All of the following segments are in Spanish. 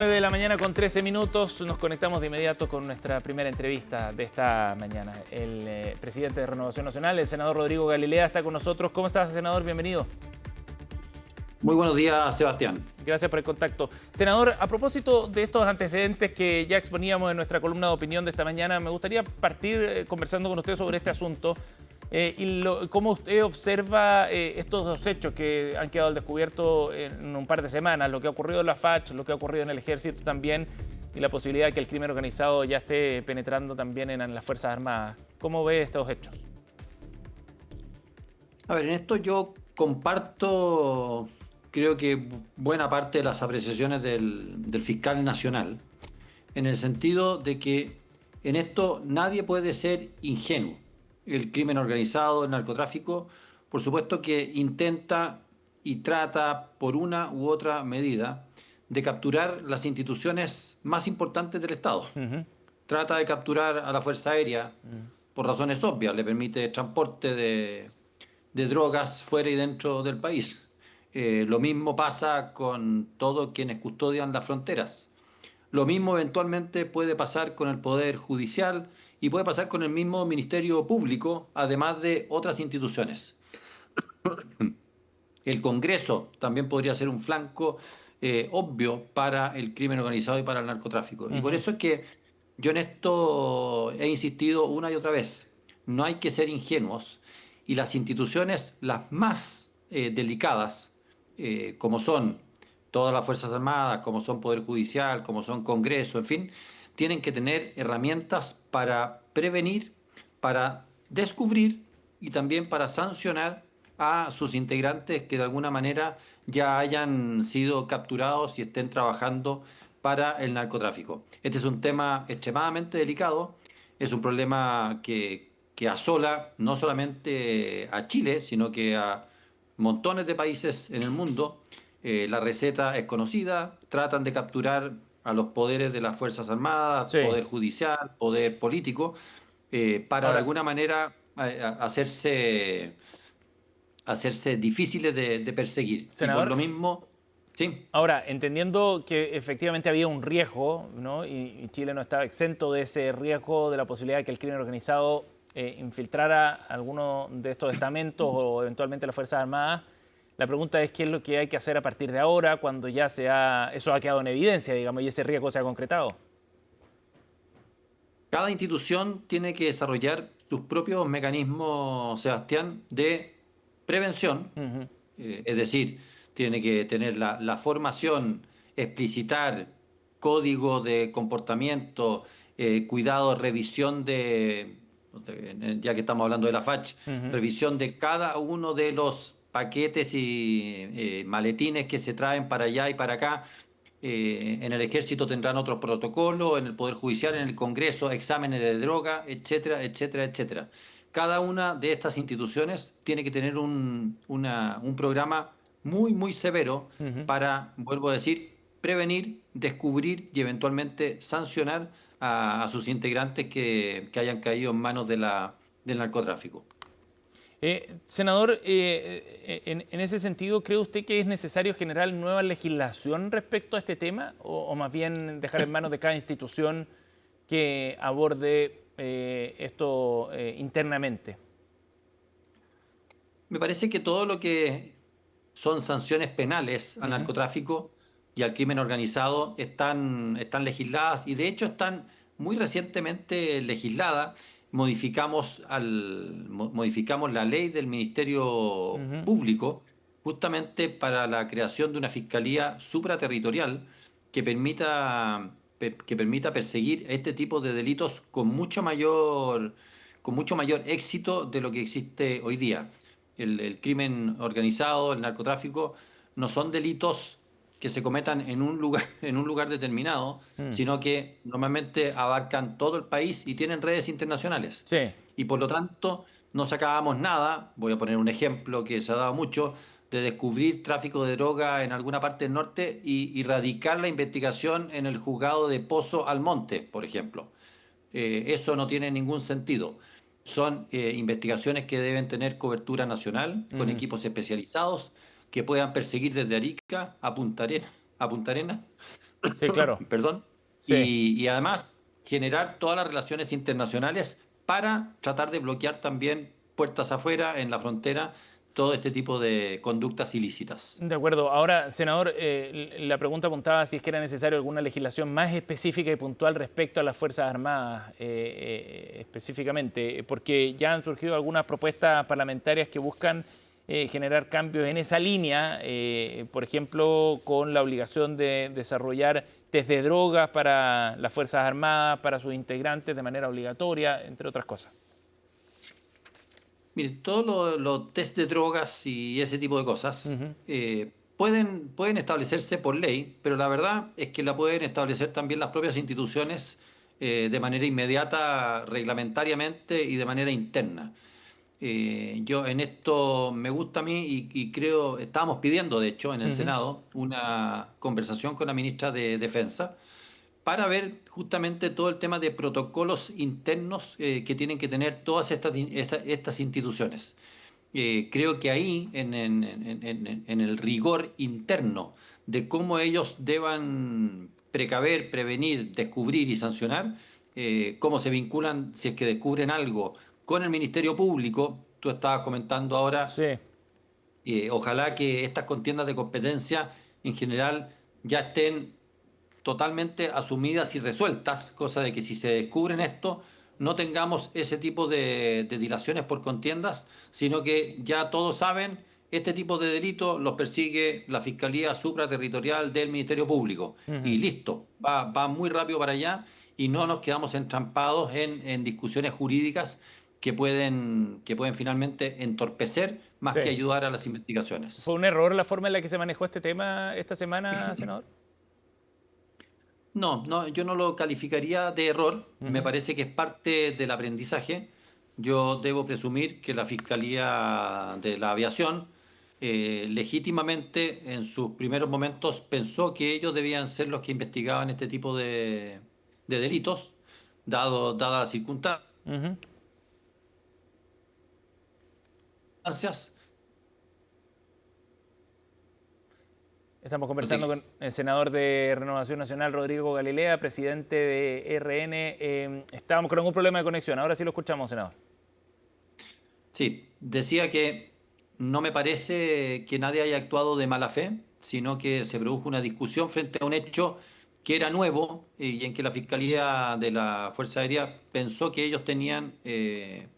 9 de la mañana con 13 minutos, nos conectamos de inmediato con nuestra primera entrevista de esta mañana. El presidente de Renovación Nacional, el senador Rodrigo Galilea, está con nosotros. ¿Cómo estás, senador? Bienvenido. Muy buenos días, Sebastián. Gracias por el contacto. Senador, a propósito de estos antecedentes que ya exponíamos en nuestra columna de opinión de esta mañana, me gustaría partir conversando con usted sobre este asunto cómo usted observa estos dos hechos que han quedado al descubierto en un par de semanas, lo que ha ocurrido en la FACH, lo que ha ocurrido en el Ejército también, y la posibilidad de que el crimen organizado ya esté penetrando también en las Fuerzas Armadas. ¿Cómo ve estos hechos? A ver, en esto yo comparto, creo que buena parte de las apreciaciones del fiscal nacional, en el sentido de que en esto nadie puede ser ingenuo. El crimen organizado, el narcotráfico, por supuesto que intenta y trata por una u otra medida de capturar las instituciones más importantes del Estado. Trata de capturar a la Fuerza Aérea por razones obvias, le permite transporte de drogas fuera y dentro del país. Lo mismo pasa con todos quienes custodian las fronteras. Lo mismo eventualmente puede pasar con el Poder Judicial y puede pasar con el mismo Ministerio Público, además de otras instituciones. El Congreso también podría ser un flanco obvio para el crimen organizado y para el narcotráfico. Y por eso es que yo en esto he insistido una y otra vez. No hay que ser ingenuos y las instituciones, las más delicadas, como son todas las Fuerzas Armadas, como son Poder Judicial, como son Congreso, en fin, tienen que tener herramientas para prevenir, para descubrir y también para sancionar a sus integrantes que de alguna manera ya hayan sido capturados y estén trabajando para el narcotráfico. Este es un tema extremadamente delicado, es un problema que asola no solamente a Chile, sino que a montones de países en el mundo. La receta es conocida, tratan de capturar a los poderes de las Fuerzas Armadas, Sí. poder judicial, poder político, para de Ahora, alguna manera hacerse difíciles de perseguir. Y por senador, lo mismo, sí, ahora, entendiendo que efectivamente había un riesgo, ¿no? Y Chile no estaba exento de ese riesgo, de la posibilidad de que el crimen organizado infiltrara alguno de estos estamentos o eventualmente las Fuerzas Armadas, la pregunta es qué es lo que hay que hacer a partir de ahora, cuando ya eso ha quedado en evidencia, digamos, y ese riesgo se ha concretado. cada institución tiene que desarrollar sus propios mecanismos, Sebastián, de prevención. Es decir, tiene que tener la formación, explicitar código de comportamiento, cuidado, revisión ya que estamos hablando de la FACH, revisión de cada uno de los paquetes y maletines que se traen para allá y para acá. En el Ejército tendrán otros protocolos, en el Poder Judicial, en el Congreso, exámenes de droga, etcétera, etcétera, etcétera. Cada una de estas instituciones tiene que tener un programa muy, muy severo para, vuelvo a decir, prevenir, descubrir y eventualmente sancionar a sus integrantes que hayan caído en manos del narcotráfico. Senador, en ese sentido, ¿cree usted que es necesario generar nueva legislación respecto a este tema o más bien dejar en manos de cada institución que aborde esto internamente? Me parece que todo lo que son sanciones penales al Ujú. narcotráfico y al crimen organizado están legisladas y de hecho están muy recientemente legisladas. Modificamos la ley del Ministerio Ujú. Público justamente para la creación de una fiscalía supraterritorial que permita perseguir este tipo de delitos con mucho mayor éxito de lo que existe hoy día. El crimen organizado, el narcotráfico, no son delitos que se cometan en un lugar, en un lugar determinado, Mm. sino que normalmente abarcan todo el país y tienen redes internacionales. Sí. Y por lo tanto, no sacábamos nada, voy a poner un ejemplo que se ha dado mucho, de descubrir tráfico de droga en alguna parte del norte y radicar la investigación en el juzgado de Pozo Almonte, por ejemplo. Eso no tiene ningún sentido. Son investigaciones que deben tener cobertura nacional con Ujú. equipos especializados que puedan perseguir desde Arica a Punta Arenas Sí, claro. perdón, Sí. y además generar todas las relaciones internacionales para tratar de bloquear también puertas afuera, en la frontera, todo este tipo de conductas ilícitas. De acuerdo. Ahora, senador, la pregunta apuntaba si es que era necesario alguna legislación más específica y puntual respecto a las Fuerzas Armadas, específicamente, porque ya han surgido algunas propuestas parlamentarias que buscan generar cambios en esa línea, por ejemplo, con la obligación de desarrollar test de drogas para las Fuerzas Armadas, para sus integrantes de manera obligatoria, entre otras cosas. Mire, todos los test de drogas y ese tipo de cosas pueden establecerse por ley, pero la verdad es que la pueden establecer también las propias instituciones de manera inmediata, reglamentariamente y de manera interna. Yo en esto me gusta a mí y creo, estábamos pidiendo de hecho en el Ujú. Senado una conversación con la ministra de Defensa para ver justamente todo el tema de protocolos internos que tienen que tener todas estas instituciones. Creo que ahí, en el rigor interno de cómo ellos deban precaver, prevenir, descubrir y sancionar, cómo se vinculan, si es que descubren algo, con el Ministerio Público. Tú estabas comentando ahora, Sí, ojalá que estas contiendas de competencia en general ya estén totalmente asumidas y resueltas, cosa de que si se descubren esto, no tengamos ese tipo de dilaciones por contiendas, sino que ya todos saben, este tipo de delitos los persigue la Fiscalía Supraterritorial del Ministerio Público. Y ujú. listo, va muy rápido para allá y no nos quedamos entrampados en discusiones jurídicas que pueden finalmente entorpecer más que Sí. ayudar a las investigaciones. ¿Fue un error la forma en la que se manejó este tema esta semana, senador? No, no, yo no lo calificaría de error. Me Ujú. parece que es parte del aprendizaje. Yo debo presumir que la Fiscalía de la Aviación legítimamente en sus primeros momentos pensó que ellos debían ser los que investigaban este tipo de delitos, dadas las circunstancias. Ujú. Estamos conversando con el senador de Renovación Nacional, Rodrigo Galilea, presidente de RN. Estábamos con algún problema de conexión. Ahora sí lo escuchamos, senador. Sí, decía que no me parece que nadie haya actuado de mala fe, sino que se produjo una discusión frente a un hecho que era nuevo y en que la Fiscalía de la Fuerza Aérea pensó que ellos tenían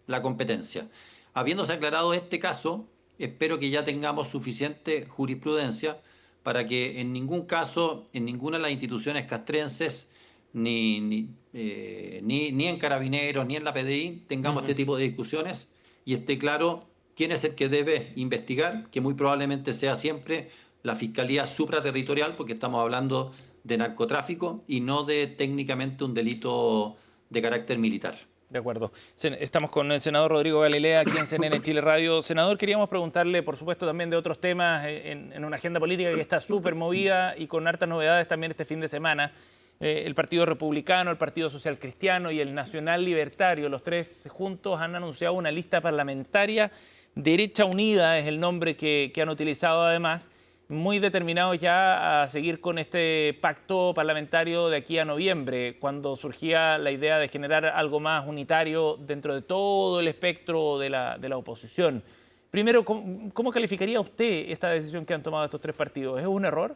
la competencia. Habiéndose aclarado este caso, espero que ya tengamos suficiente jurisprudencia para que en ningún caso, en ninguna de las instituciones castrenses, ni en Carabineros, ni en la PDI, tengamos Ujú. este tipo de discusiones y esté claro quién es el que debe investigar, que muy probablemente sea siempre la Fiscalía Supraterritorial, porque estamos hablando de narcotráfico y no de técnicamente un delito de carácter militar. De acuerdo. Estamos con el senador Rodrigo Galilea aquí en CNN Chile Radio. Senador, queríamos preguntarle, por supuesto, también de otros temas en una agenda política que está súper movida y con hartas novedades también este fin de semana. El Partido Republicano, el Partido Social Cristiano y el Nacional Libertario, los tres juntos han anunciado una lista parlamentaria. Derecha Unida es el nombre que han utilizado además, muy determinados ya a seguir con este pacto parlamentario de aquí a noviembre, cuando surgía la idea de generar algo más unitario dentro de todo el espectro de la oposición. Primero, ¿cómo calificaría usted esta decisión que han tomado estos tres partidos? ¿Es un error?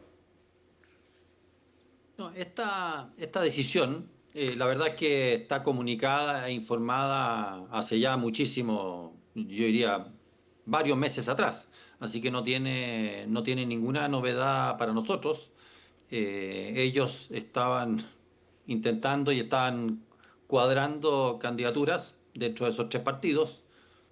No, esta decisión, la verdad es que está comunicada e informada hace ya muchísimo, yo diría, varios meses atrás. Así que no tiene ninguna novedad para nosotros. Ellos estaban intentando y estaban cuadrando candidaturas dentro de esos tres partidos,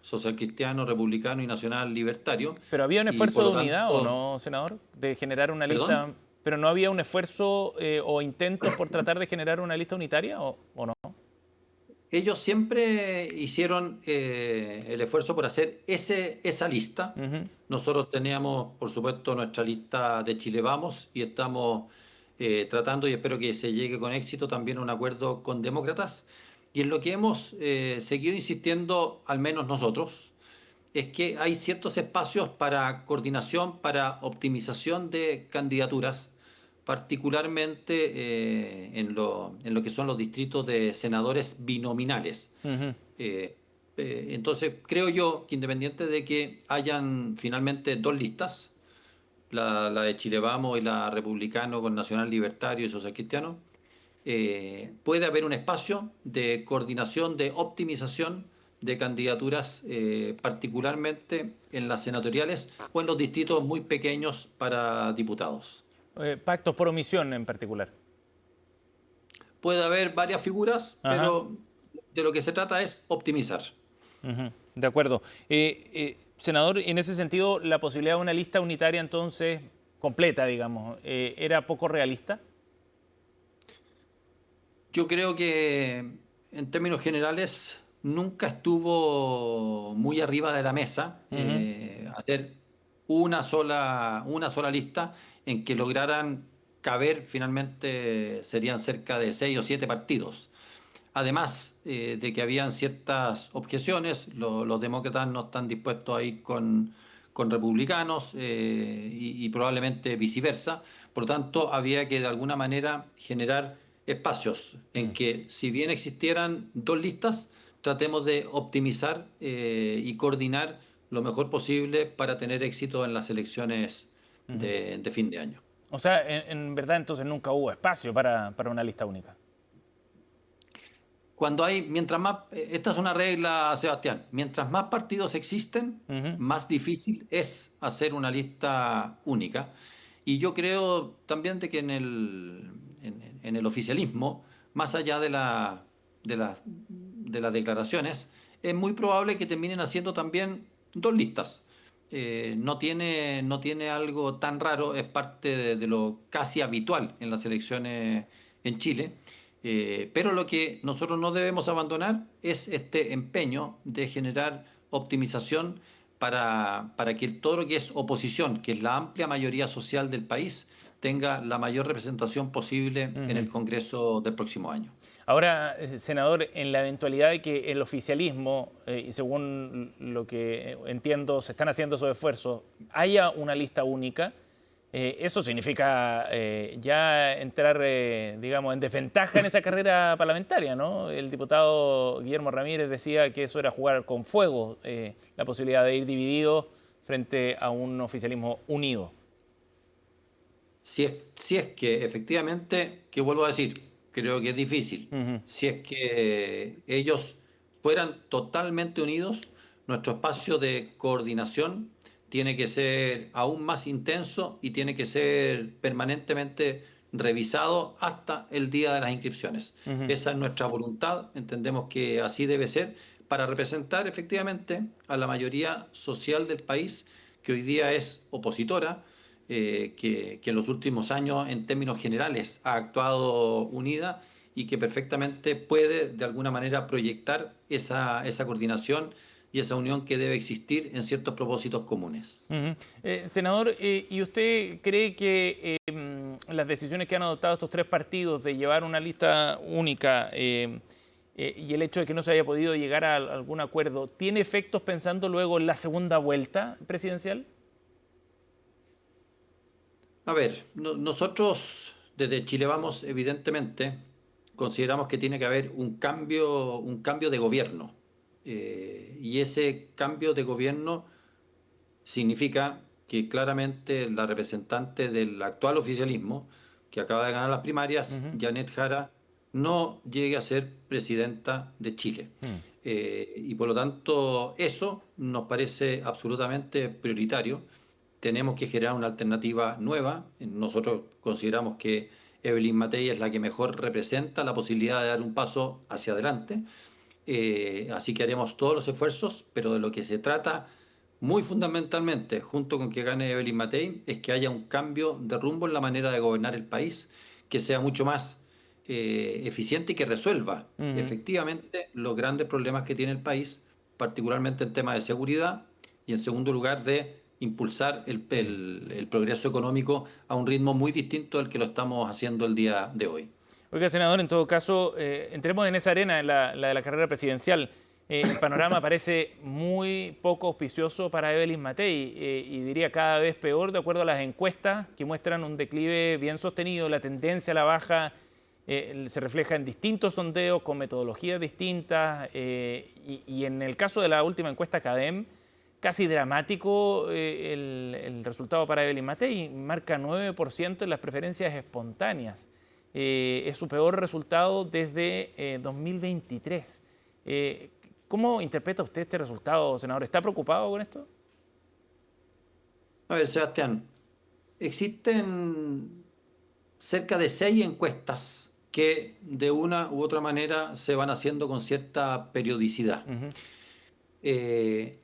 social cristiano, republicano y nacional libertario. ¿Pero había un Y por esfuerzo de lo unidad o tanto, no, senador? De generar una ¿perdón? lista, pero no había un esfuerzo o intentos por tratar de generar una lista unitaria o no? Ellos siempre hicieron el esfuerzo por hacer esa lista. Ujú. Nosotros teníamos, por supuesto, nuestra lista de Chile Vamos y estamos tratando y espero que se llegue con éxito también a un acuerdo con demócratas. Y en lo que hemos seguido insistiendo, al menos nosotros, es que hay ciertos espacios para coordinación, para optimización de candidaturas, particularmente en lo que son los distritos de senadores binominales. Ujú. Entonces, creo yo que independiente de que hayan finalmente dos listas, la de Chile Vamos y la Republicano con Nacional Libertario y Social Cristiano, puede haber un espacio de coordinación, de optimización de candidaturas, particularmente en las senatoriales o en los distritos muy pequeños para diputados. Pactos por omisión en particular. Puede haber varias figuras, Ajá. pero de lo que se trata es optimizar. Ujú, de acuerdo. Senador, en ese sentido, la posibilidad de una lista unitaria entonces completa, digamos, ¿era poco realista? Yo creo que en términos generales nunca estuvo muy arriba de la mesa Ujú, hacer una sola lista en que lograran caber finalmente serían cerca de 6 o 7 partidos. Además de que habían ciertas objeciones, los demócratas no están dispuestos a ir con republicanos y probablemente viceversa. Por lo tanto, había que de alguna manera generar espacios en mm, que si bien existieran dos listas, tratemos de optimizar y coordinar lo mejor posible para tener éxito en las elecciones ujú. de fin de año. O sea, en verdad entonces nunca hubo espacio para una lista única. Mientras más, esta es una regla, Sebastián, mientras más partidos existen, Ujú, más difícil es hacer una lista única. Y yo creo también de que en el oficialismo, más allá de las declaraciones, es muy probable que terminen haciendo también dos listas. No tiene algo tan raro, es parte de lo casi habitual en las elecciones en Chile. Pero lo que nosotros no debemos abandonar es este empeño de generar optimización para que todo lo que es oposición, que es la amplia mayoría social del país, tenga la mayor representación posible en el ujú. Congreso del próximo año. Ahora, senador, en la eventualidad de que el oficialismo, y según lo que entiendo se están haciendo esos esfuerzos, haya una lista única, eso significa ya entrar, digamos, en desventaja en esa carrera parlamentaria, ¿no? El diputado Guillermo Ramírez decía que eso era jugar con fuego, la posibilidad de ir dividido frente a un oficialismo unido. Si es que efectivamente, que vuelvo a decir, creo que es difícil, Ujú, si es que ellos fueran totalmente unidos, nuestro espacio de coordinación tiene que ser aún más intenso y tiene que ser permanentemente revisado hasta el día de las inscripciones. ujú. Esa es nuestra voluntad, entendemos que así debe ser para representar efectivamente a la mayoría social del país que hoy día es opositora, que en los últimos años, en términos generales, ha actuado unida y que perfectamente puede, de alguna manera, proyectar esa coordinación y esa unión que debe existir en ciertos propósitos comunes. Ujú. Senador, ¿y usted cree que las decisiones que han adoptado estos tres partidos de llevar una lista única y el hecho de que no se haya podido llegar a algún acuerdo, tiene efectos pensando luego en la segunda vuelta presidencial? A ver, nosotros desde Chile Vamos, evidentemente, consideramos que tiene que haber un cambio de gobierno. Y ese cambio de gobierno significa que claramente la representante del actual oficialismo, que acaba de ganar las primarias, Ujú, Janet Jara, no llegue a ser presidenta de Chile. mm, Y por lo tanto, eso nos parece absolutamente prioritario. Tenemos que generar una alternativa nueva. Nosotros consideramos que Evelyn Matei es la que mejor representa la posibilidad de dar un paso hacia adelante. Así que haremos todos los esfuerzos, pero de lo que se trata muy fundamentalmente, junto con que gane Evelyn Matei, es que haya un cambio de rumbo en la manera de gobernar el país, que sea mucho más eficiente y que resuelva ujú. efectivamente los grandes problemas que tiene el país, particularmente en temas de seguridad y en segundo lugar de impulsar el progreso económico a un ritmo muy distinto del que lo estamos haciendo el día de hoy. Oiga, senador, en todo caso, entremos en esa arena, en la de la carrera presidencial. El panorama parece muy poco auspicioso para Evelyn Matei y diría cada vez peor de acuerdo a las encuestas que muestran un declive bien sostenido. La tendencia a la baja se refleja en distintos sondeos con metodologías distintas y en el caso de la última encuesta CADEM, casi dramático el resultado para Evelyn Matei, marca 9% en las preferencias espontáneas. Es su peor resultado desde 2023. ¿Cómo interpreta usted este resultado, senador? ¿Está preocupado con esto? A ver, Sebastián, existen cerca de 6 encuestas que de una u otra manera se van haciendo con cierta periodicidad. Ujú. Eh,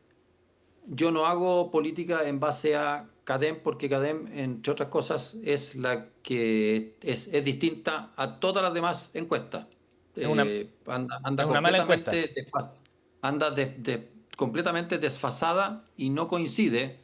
yo no hago política en base a CADEM porque CADEM, entre otras cosas, es la que es distinta a todas las demás encuestas. Es una, es Anda una mala encuesta. completamente, completamente desfasada y no coincide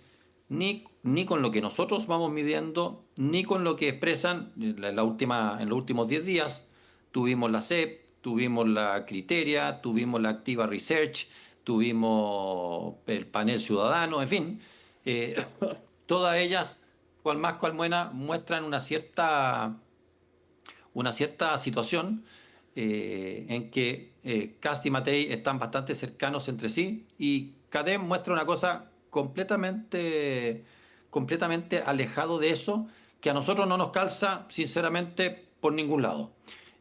ni con lo que nosotros vamos midiendo, ni con lo que expresan en los últimos 10 días. Tuvimos la CEP, tuvimos la Criteria, tuvimos la Activa Research, tuvimos el panel ciudadano, en fin, eh, todas ellas, cual más cual buena, muestran una cierta situación en que Kast y Matei están bastante cercanos entre sí y Cadem muestra una cosa completamente alejado de eso, que a nosotros no nos calza, sinceramente, por ningún lado.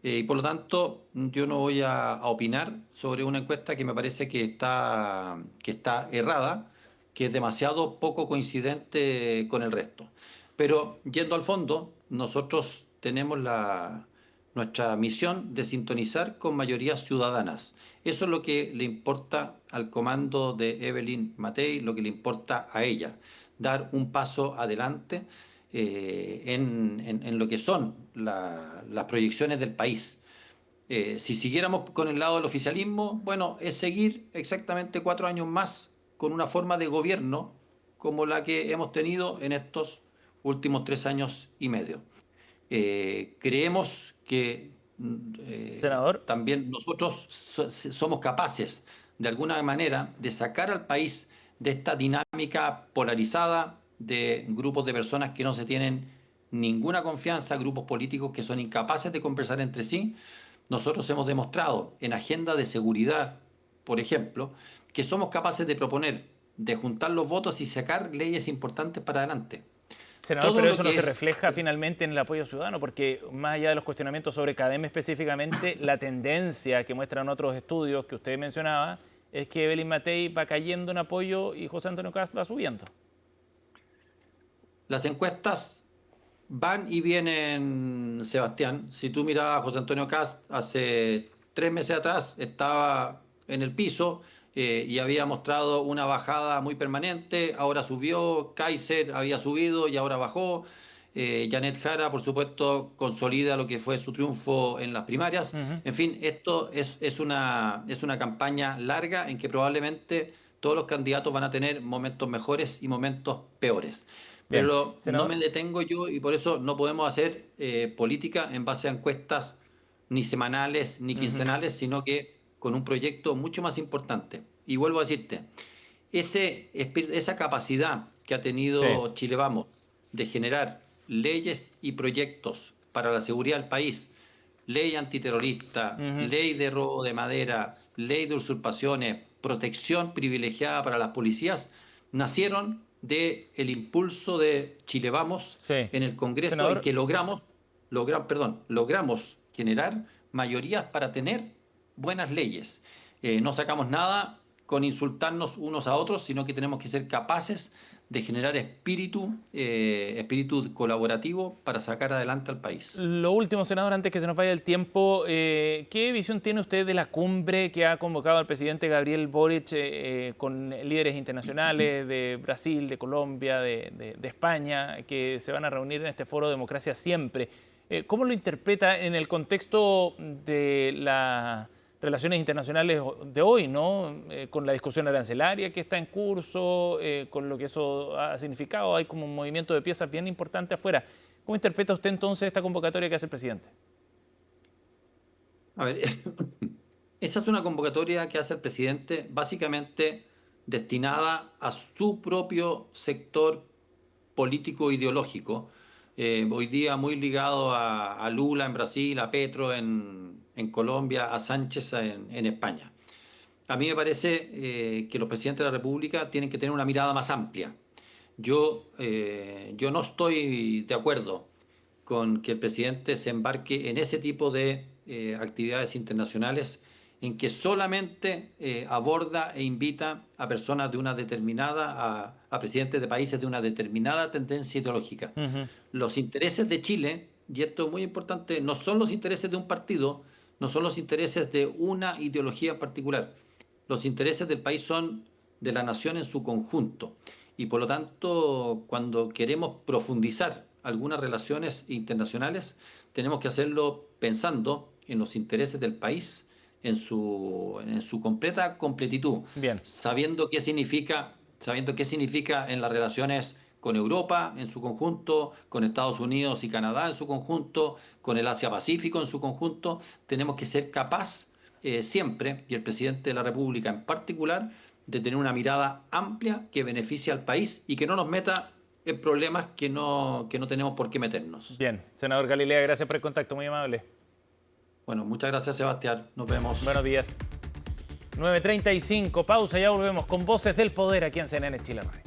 Y por lo tanto, yo no voy a opinar sobre una encuesta que me parece que está errada, que es demasiado poco coincidente con el resto. Pero yendo al fondo, nosotros tenemos nuestra misión de sintonizar con mayorías ciudadanas. Eso es lo que le importa al comando de Evelyn Matei, lo que le importa a ella, dar un paso adelante en lo que son las proyecciones del país. Si siguiéramos con el lado del oficialismo, bueno, es seguir exactamente 4 años más con una forma de gobierno como la que hemos tenido en estos últimos 3 años y medio. Creemos que Senador, también nosotros somos capaces, de alguna manera, de sacar al país de esta dinámica polarizada de grupos de personas que no se tienen ninguna confianza, grupos políticos que son incapaces de conversar entre sí. Nosotros hemos demostrado en agenda de seguridad, por ejemplo, que somos capaces de proponer, de juntar los votos y sacar leyes importantes para adelante. senador, Todo pero lo eso no que se es refleja finalmente en el apoyo ciudadano, porque más allá de los cuestionamientos sobre CADEM específicamente, la tendencia que muestran otros estudios que usted mencionaba es que Evelyn Matei va cayendo en apoyo y José Antonio Kast va subiendo. las encuestas van y vienen, Sebastián. Si tú mirabas a José Antonio Cast hace 3 meses atrás, estaba en el piso y había mostrado una bajada muy permanente. Ahora subió, Kaiser había subido y ahora bajó. Janet Jara, por supuesto, consolida lo que fue su triunfo en las primarias. Ujú. En fin, esto es una campaña larga en que probablemente todos los candidatos van a tener momentos mejores y momentos peores. Bien, Pero no me senador. detengo yo y por eso no podemos hacer política en base a encuestas ni semanales ni Ujú. quincenales, sino que con un proyecto mucho más importante. Y vuelvo a decirte, esa capacidad que ha Sí. tenido Chile Vamos de generar leyes y proyectos para la seguridad del país, ley antiterrorista, Ujú. ley de robo de madera, ley de usurpaciones, protección privilegiada para las policías, nacieron del impulso de Chile Vamos Sí. en el Congreso en Senador, que logramos generar mayorías para tener buenas leyes. No sacamos nada con insultarnos unos a otros, sino que tenemos que ser capaces de generar espíritu colaborativo para sacar adelante al país. lo último, senador, antes que se nos vaya el tiempo, ¿qué visión tiene usted de la cumbre que ha convocado el presidente Gabriel Boric con líderes internacionales de Brasil, de Colombia, de España, que se van a reunir en este foro Democracia Siempre? ¿Cómo lo interpreta en el contexto de las relaciones internacionales de hoy, ¿no? Con la discusión arancelaria que está en curso, con lo que eso ha significado? Hay como un movimiento de piezas bien importante afuera. ¿Cómo interpreta usted entonces esta convocatoria que hace el presidente? A ver, Esa es una convocatoria que hace el presidente básicamente destinada a su propio sector político ideológico, hoy día muy ligado a Lula en Brasil, a Petro en Colombia, a Sánchez en España. A mí me parece que los presidentes de la República tienen que tener una mirada más amplia. Yo no estoy de acuerdo con que el presidente se embarque en ese tipo de actividades internacionales en que solamente aborda e invita a personas de una determinada, a presidentes de países de una determinada tendencia ideológica. Ujú. Los intereses de Chile, y esto es muy importante, no son los intereses de un partido, no son los intereses de una ideología en particular. Los intereses del país son de la nación en su conjunto. Y por lo tanto, cuando queremos profundizar algunas relaciones internacionales, tenemos que hacerlo pensando en los intereses del país, en su completa completitud, Bien. sabiendo qué significa en las relaciones con Europa en su conjunto, con Estados Unidos y Canadá en su conjunto, con el Asia-Pacífico en su conjunto. Tenemos que ser capaz siempre, y el presidente de la República en particular, de tener una mirada amplia que beneficie al país y que no nos meta en problemas que no tenemos por qué meternos. Bien. Senador Galilea, gracias por el contacto, muy amable. Bueno, muchas gracias, Sebastián. Nos vemos. Buenos días. 9:35, pausa, ya volvemos con Voces del Poder aquí en CNN Chile Radio.